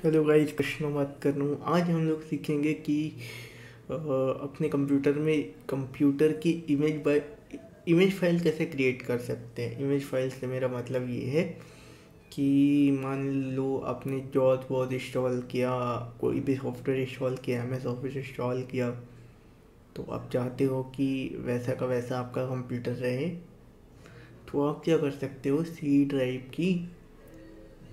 Hello guys, Krishna बात कर रहा हूँ। आज हम लोग सीखेंगे कि अपने कंप्यूटर की इमेज फाइल कैसे क्रिएट कर सकते हैं। इमेज फाइल से मेरा मतलब ये है कि मान लो आपने जॉस वॉस इंस्टॉल किया, कोई भी सॉफ्टवेयर इंस्टॉल किया, एम एस ऑफिस इंस्टॉल किया, तो आप चाहते हो कि वैसा का वैसा आपका कंप्यूटर रहे। तो आप क्या कर सकते हो, सी ड्राइव की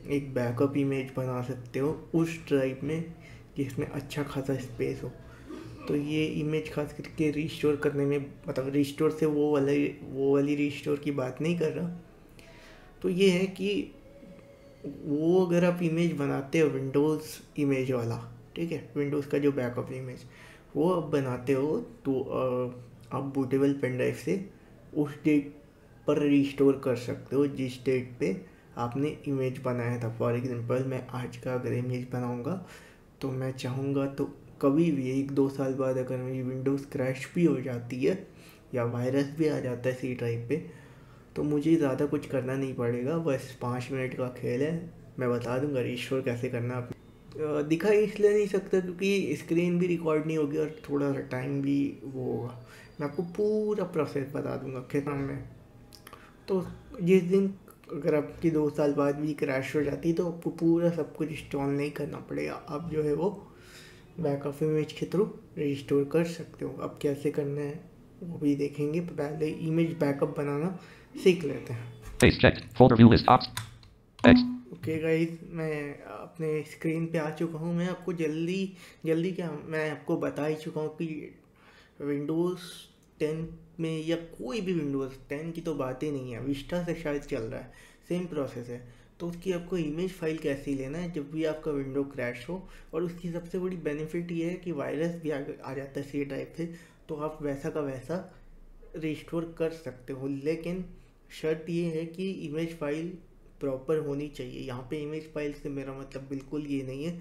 एक बैकअप इमेज बना सकते हो उस ड्राइव में जिसमें अच्छा खासा स्पेस हो। तो ये इमेज खास करके रिस्टोर करने में, मतलब रिस्टोर से वो वाली रिस्टोर की बात नहीं कर रहा। तो ये है कि वो अगर आप इमेज बनाते हो विंडोज़ इमेज वाला, ठीक है, विंडोज़ का जो बैकअप इमेज वो आप बनाते हो, तो आप बूटेबल पेन ड्राइव से उस डेट पर रिस्टोर कर सकते हो जिस डेट पे आपने इमेज बनाया था। फॉर एग्जांपल मैं आज का अगर इमेज बनाऊंगा तो मैं चाहूँगा तो कभी भी 1-2 साल बाद अगर मेरी विंडोज़ क्रैश भी हो जाती है या वायरस भी आ जाता है सी ड्राइव पे, तो मुझे ज़्यादा कुछ करना नहीं पड़ेगा। बस 5 मिनट का खेल है, मैं बता दूंगा रिस्टोर कैसे करना। आप दिखा इसलिए नहीं सकता क्योंकि स्क्रीन भी रिकॉर्ड नहीं होगी और थोड़ा सा टाइम भी वो होगा। मैं आपको पूरा प्रोसेस बता दूंगा के सामने। तो जिस दिन अगर आपकी 2 साल बाद भी क्रैश हो जाती है तो आपको पूरा सब कुछ इंस्टॉल नहीं करना पड़ेगा। आप जो है वो बैकअप इमेज के थ्रू रिस्टोर कर सकते हो। अब कैसे करना है वो भी देखेंगे, पहले इमेज बैकअप बनाना सीख लेते हैं। Face checked. Folder view list ops. X. Okay guys, मैं अपने स्क्रीन पे आ चुका हूँ। मैं आपको जल्दी जल्दी क्या, मैं आपको बता ही चुका हूँ कि विंडोज़ 10 में या कोई भी विंडोज़ 10 की तो बात ही नहीं है, विस्टा से शायद चल रहा है, सेम प्रोसेस है। तो उसकी आपको इमेज फाइल कैसे लेना है जब भी आपका विंडो क्रैश हो। और उसकी सबसे बड़ी बेनिफिट ये है कि वायरस भी आ जाता है सी ड्राइव से, तो आप वैसा का वैसा रिस्टोर कर सकते हो। लेकिन शर्त ये है कि इमेज फाइल प्रॉपर होनी चाहिए। यहाँ पे इमेज फाइल से मेरा मतलब बिल्कुल ये नहीं है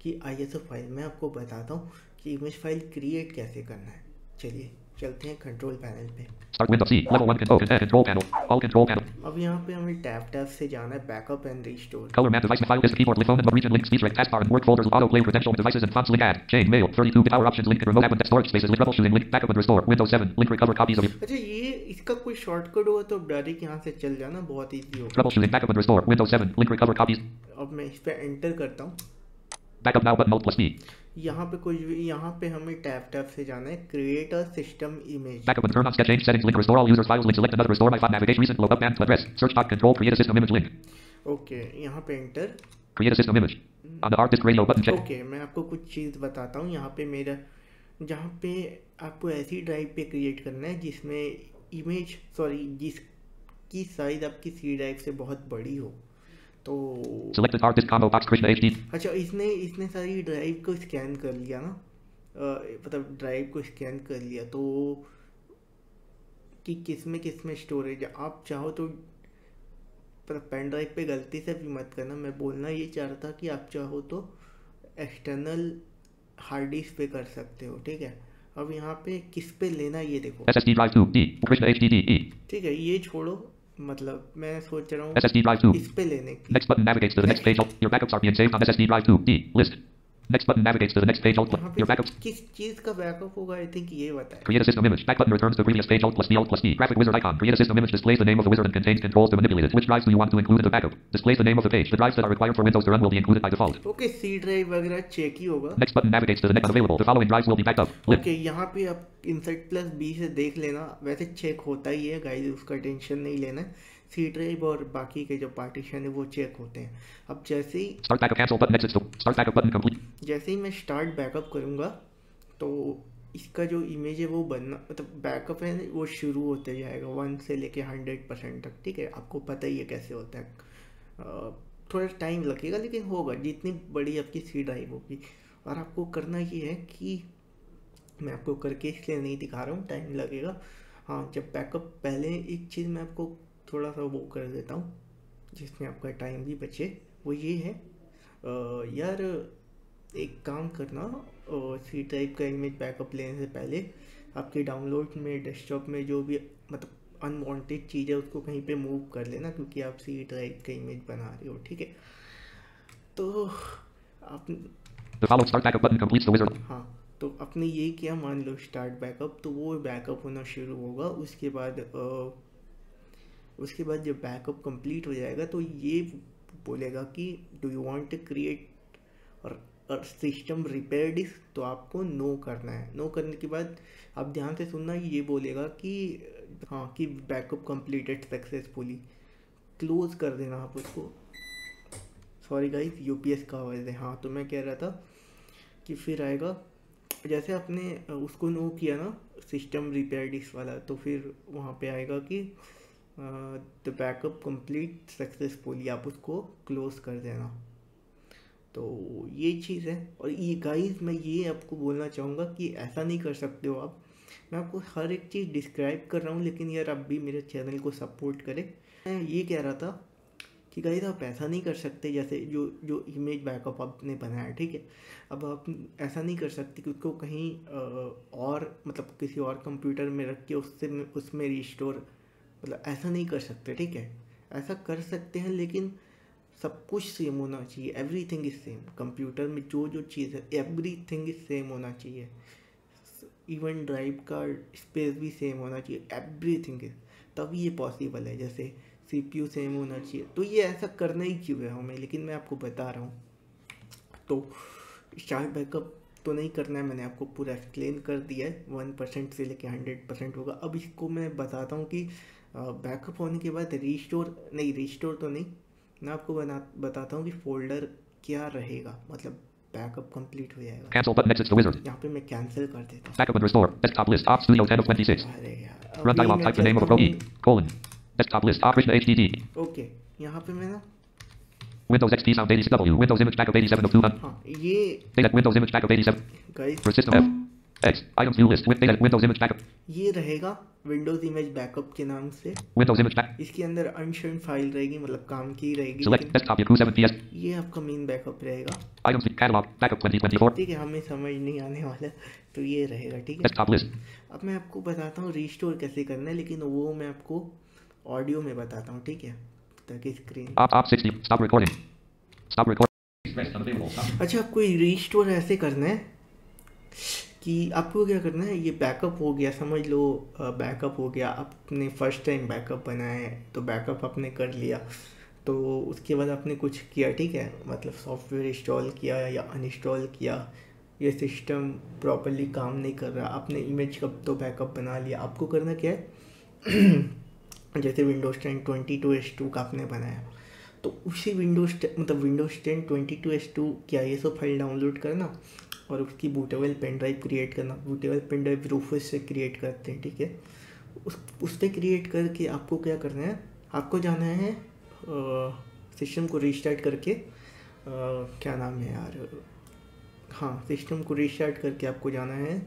कि आईएसओ फाइल। मैं आपको बताता हूँ कि इमेज फाइल क्रिएट कैसे करना है। चलिए चलते हैं कंट्रोल पैनल पे। Start Windows C. Level 1 control panel. All control panel. अब यहाँ पे हमें टैब से जाना है backup and restore. Color map device file list keyboard list phone number region link speech rate taskbar and work folders autoplay credential devices and fonts link add chain mail 32 power options link remote admin storage spaces link troubleshooting link backup and restore Windows 7 link recover copies of your अच्छा, ये इसका कोई shortcut हुआ तो direct यहाँ से चल जाना, बहुत ईजी होगा। troubleshooting backup and restore Windows 7 link recover copies. अब मैं इस पर एंटर करता हूँ। Backup now button alt plus B. यहाँ पे कुछ भी, यहाँ पे हमें टैब से जाना है create a system image. Backup and turn on sketch change settings link restore all users files link select another restore by file navigation recent blow up and address search dot control create a system image link okay, यहाँ पे enter. create a system image on the hard disk radio button check. Okay, मैं आपको कुछ चीज़ बताता हूँ। यहाँ पे मेरा, जहाँ पे आपको ऐसी ड्राइव पे क्रिएट करना है जिसमें जिसकी साइज आपकी सी ड्राइव से बहुत बड़ी हो। तो Selected hard disk combo box Krishna HD. अच्छा, इसने इसने सारी ड्राइव को स्कैन कर लिया ना, मतलब ड्राइव को स्कैन कर लिया तो कि किस में स्टोरेज है। आप चाहो तो मतलब पेन ड्राइव पे गलती से भी मत करना। मैं बोलना ये चाह रहा था कि आप चाहो तो एक्सटर्नल हार्ड डिस्क पे कर सकते हो, ठीक है। अब यहाँ पे किस पे लेना ये देखो। SSD drive 2 D Krishna HDD E. ठीक है, ये छोड़ो, मतलब मैं सोच रहा हूँ SSD drive 2. इस पे लेने की। Next button navigates to the next page. Your backups are being saved on SSD drive 2 D list. Next button navigates to the next page. यहाँ पे Your backups. किस चीज़ का बैकअप होगा, आई थिंक ये बताए। Create a system image. Back button returns to previous page. Alt plus D. Graphic wizard icon. Create a system image displays the name of the wizard and contains controls to manipulate it. Which drives do you want to include in the backup? Displays the name of the page. The drives that are required for Windows to run will be included by default. Okay, C drive वगैरह check ही होगा। Next button navigates to the next unavailable. The following drives will be backed up. Okay, यहाँ पे आप insert plus B से देख लेना, वैसे चेक होता ही है गाइस, उसका टेंशन नहीं लेना है। सी ड्राइव और बाकी के जो पार्टीशन है वो चेक होते हैं। अब जैसे ही Start backup cancel button exits to start backup button complete. जैसे ही मैं स्टार्ट बैकअप करूँगा तो इसका जो इमेज है वो बनना, मतलब बैकअप है वो शुरू होते जाएगा 1 से लेके 100% तक, ठीक है। आपको पता ही है कैसे होता है। थोड़ा टाइम लगेगा लेकिन होगा, जितनी बड़ी आपकी सी ड्राइव होगी। और आपको करना ये है कि मैं आपको करके इसलिए नहीं दिखा रहा हूँ, टाइम लगेगा। हाँ, जब बैकअप, पहले एक चीज़ मैं आपको थोड़ा सा वो कर देता हूँ जिसमें आपका टाइम भी बचे, वो ये है यार, एक काम करना, सी ड्राइव का इमेज बैकअप लेने से पहले आपके डाउनलोड में, डेस्कटॉप में जो भी मतलब अनवांटेड चीज़ है उसको कहीं पे मूव कर लेना, क्योंकि आप सी ड्राइव का इमेज बना रहे हो, ठीक है। तो आप The followed start backup button completes the wizard. हाँ, तो आपने ये किया, मान लो स्टार्ट बैकअप, तो वो बैकअप होना शुरू होगा। उसके बाद जब बैकअप कंप्लीट हो जाएगा तो ये बोलेगा कि do you want to create और सिस्टम रिपेयर डिस्क, तो आपको नो करना है। नो करने के बाद आप ध्यान से सुनना, ये बोलेगा कि हाँ कि बैकअप कंप्लीटेड सक्सेसफुली, क्लोज कर देना आप उसको। सॉरी गाइस, यूपीएस का आवाज़ है। हाँ, तो मैं कह रहा था कि फिर आएगा, जैसे आपने उसको नो किया ना सिस्टम रिपेयर डिस्क वाला, तो फिर वहाँ पे आएगा कि द बैकअप कंप्लीट सक्सेसफुली, आप उसको क्लोज कर देना। तो ये चीज़ है। और ये गाइस, मैं ये आपको बोलना चाहूँगा कि ऐसा नहीं कर सकते हो आप। मैं आपको हर एक चीज़ डिस्क्राइब कर रहा हूँ, लेकिन यार आप भी मेरे चैनल को सपोर्ट करें। मैं ये कह रहा था कि गाइस आप ऐसा नहीं कर सकते, जैसे जो जो इमेज बैकअप आपने बनाया, ठीक है, अब आप ऐसा नहीं कर सकते कि उसको कहीं और मतलब किसी और कंप्यूटर में रख के उसमें रिस्टोर, मतलब ऐसा नहीं कर सकते, ठीक है। ऐसा कर सकते हैं, लेकिन सब कुछ सेम होना चाहिए। एवरीथिंग इज सेम कंप्यूटर में, जो जो चीज़ है एवरीथिंग इज सेम होना चाहिए। इवन ड्राइव का स्पेस भी सेम होना चाहिए, एवरीथिंग इज, तभी ये पॉसिबल है। जैसे सीपीयू सेम होना चाहिए, तो ये ऐसा करना ही क्यों है हमें, लेकिन मैं आपको बता रहा हूँ। तो स्टार्ट बैकअप तो नहीं करना है, मैंने आपको पूरा एक्सप्लेन कर दिया है। 1% से लेके 100% होगा। अब इसको मैं बताता हूँ कि बैकअप होने के बाद रिस्टोर तो नहीं, मैं आपको बताता हूँ कि फोल्डर क्या रहेगा, मतलब बैकअप कंप्लीट हो जाएगा। Cancel button exits the wizard. यहाँ पे मैं कैंसिल कर देता हूँ। Backup and restore. Desktop list. Op Studio 10 of 26. अरे यार, Run अभी dialog. मैं Type the name of a चलता pro हूँ। E. Colon. Desktop list. Op Krishna HDD. Okay, यहाँ पे मैं ना, Windows XP sound 86W. Windows image backup 87 of 200. हाँ ये Data Windows image backup 87. Guys, For system F. X. Items view list. With data Windows image backup. ये रहेगा Windows image backup के नाम से। Windows image back. इसके अंदर अनशर्ट file रहेगी, मतलब काम की रहेगी, Select लेकिन desktop Yaku 7 PS. ये आपका मेन बैकअप रहेगा। Items catalog. Backup 2024. ठीक है, हमें समझ नहीं आने वाला, तो ये रहेगा, ठीक है। Desktop list. अब मैं आपको बताता हूँ रिस्टोर कैसे करना है, लेकिन वो मैं आपको ऑडियो में बताता हूँ, ठीक है, ताकि screen. Op 60. Stop recording. Stop recording. Unavailable. Stop. अच्छा, आपको रिस्टोर ऐसे करना है कि आपको क्या करना है, ये बैकअप हो गया, समझ लो बैकअप हो गया, आपने फर्स्ट टाइम बैकअप बनाया है, तो बैकअप आपने कर लिया, तो उसके बाद आपने कुछ किया, ठीक है, मतलब सॉफ्टवेयर इंस्टॉल किया या अनइंस्टॉल किया, ये सिस्टम प्रॉपर्ली काम नहीं कर रहा, आपने इमेज का तो बैकअप बना लिया। आपको करना क्या है जैसे विंडोज़ 10 22H2 का आपने बनाया, तो उसी विंडोज़ 10 22H2 क्या ये सब फाइल डाउनलोड करना और उसकी बूटेबल पेन ड्राइव क्रिएट करना। बूटेबल पेन ड्राइव रूफस से क्रिएट करते हैं, ठीक है। उस पर क्रिएट करके आपको क्या करना है, आपको जाना है सिस्टम को रीस्टार्ट करके, क्या नाम है यार, हाँ, सिस्टम को रीस्टार्ट करके आपको जाना है,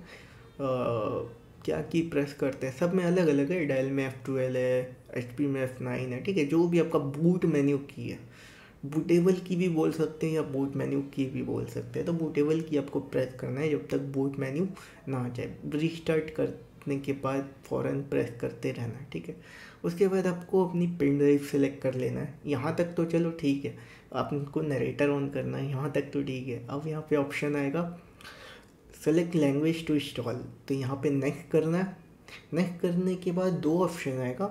क्या की प्रेस करते हैं, सब में अलग अलग है, डेल में F12 है, HP में F9 है, ठीक है, जो भी आपका बूट मेन्यू की है, बूटेबल की भी बोल सकते हैं या बूट मेन्यू की भी बोल सकते हैं, तो बूटेबल की आपको प्रेस करना है जब तक बूट मेन्यू ना आ जाए। रीस्टार्ट करने के बाद फ़ौरन प्रेस करते रहना है, ठीक है। उसके बाद आपको अपनी पेन ड्राइव सेलेक्ट कर लेना है। यहाँ तक तो चलो ठीक है, आपको नरेटर ऑन करना है, यहाँ तक तो ठीक है। अब यहाँ पे ऑप्शन आएगा सेलेक्ट लैंग्वेज टू इंस्टॉल, तो यहाँ पे नेक्स्ट करना है। नेक्स्ट करने के बाद दो ऑप्शन आएगा,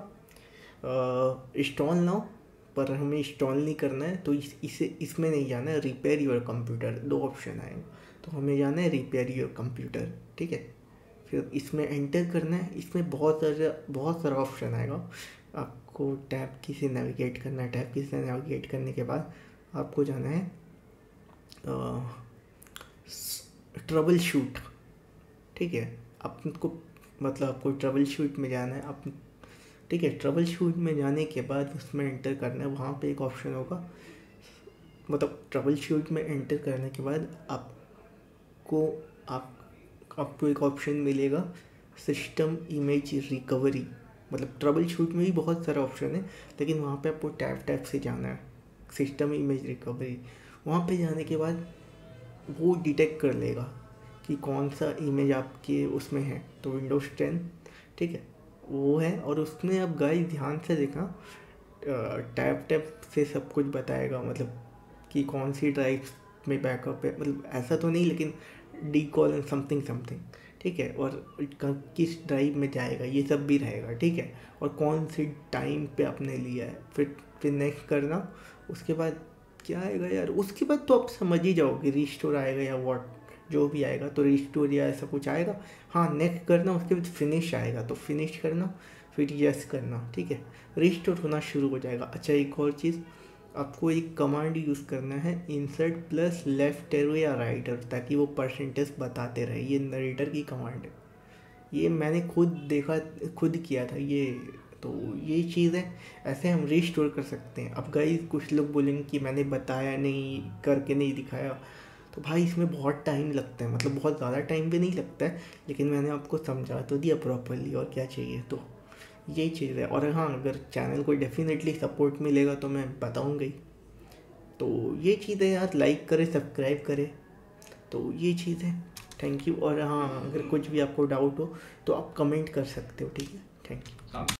इंस्टॉल नाउ, पर हमें इंस्टॉल नहीं करना है, तो इसमें नहीं जाना है, रिपेयर योर कंप्यूटर, दो ऑप्शन आएंगे, तो हमें जाना है रिपेयर योर कंप्यूटर, ठीक है। फिर इसमें एंटर करना है, इसमें बहुत सारा ऑप्शन आएगा, आपको टैब की से नेविगेट करना है। टैब की से नेविगेट करने के बाद आपको जाना है ट्रबल शूट, ठीक है। आपको मतलब आपको ट्रबल शूट में जाना है, आप ठीक है। ट्रबल शूट में जाने के बाद उसमें एंटर करना है, वहाँ पे एक ऑप्शन होगा, मतलब ट्रबल शूट में एंटर करने के बाद आपको एक ऑप्शन मिलेगा सिस्टम इमेज रिकवरी। मतलब ट्रबल शूट में भी बहुत सारा ऑप्शन है, लेकिन वहाँ पे आपको टैब से जाना है, सिस्टम इमेज रिकवरी। वहाँ पे जाने के बाद वो डिटेक्ट कर लेगा कि कौन सा इमेज आपके उसमें है, तो विंडोज़ 10, ठीक है, वो है। और उसमें आप गाइस ध्यान से देखना, टैब से सब कुछ बताएगा, मतलब कि कौन सी ड्राइव में बैकअप है, मतलब ऐसा तो नहीं, लेकिन D call and something something, ठीक है। और किस ड्राइव में जाएगा ये सब भी रहेगा, ठीक है। और कौन सी टाइम पे आपने लिया है, फिर नेक्स्ट करना। उसके बाद क्या आएगा यार, उसके बाद तो आप समझ ही जाओगे, रिस्टोर आएगा या व्हाट जो भी आएगा, तो रिस्टोर या ऐसा कुछ आएगा। हाँ, नेक्स्ट करना, उसके बाद फिनिश आएगा, तो फिनिश करना, फिर यस करना, ठीक है। रिस्टोर होना शुरू हो जाएगा। अच्छा, एक और चीज़, आपको एक कमांड यूज़ करना है, इंसर्ट प्लस लेफ्ट एरो या राइट एरो, ताकि वो परसेंटेज बताते रहे। ये नरेटर की कमांड है, ये मैंने खुद देखा, खुद किया था ये। तो ये चीज़ है, ऐसे हम रिस्टोर कर सकते हैं। अब गाइस कुछ लोग बोलेंगे कि मैंने बताया नहीं, करके नहीं दिखाया, तो भाई इसमें बहुत टाइम लगता है, मतलब बहुत ज़्यादा टाइम भी नहीं लगता है, लेकिन मैंने आपको समझा तो दिया प्रॉपरली, और क्या चाहिए। तो यही चीज़ है। और हाँ, अगर चैनल को डेफिनेटली सपोर्ट मिलेगा तो मैं बताऊँगा ही। तो ये चीज़ है यार, लाइक करें, सब्सक्राइब करें, तो ये चीज़ है। Thank you. और हाँ, अगर कुछ भी आपको डाउट हो तो आप कमेंट कर सकते हो, ठीक है। Thank you.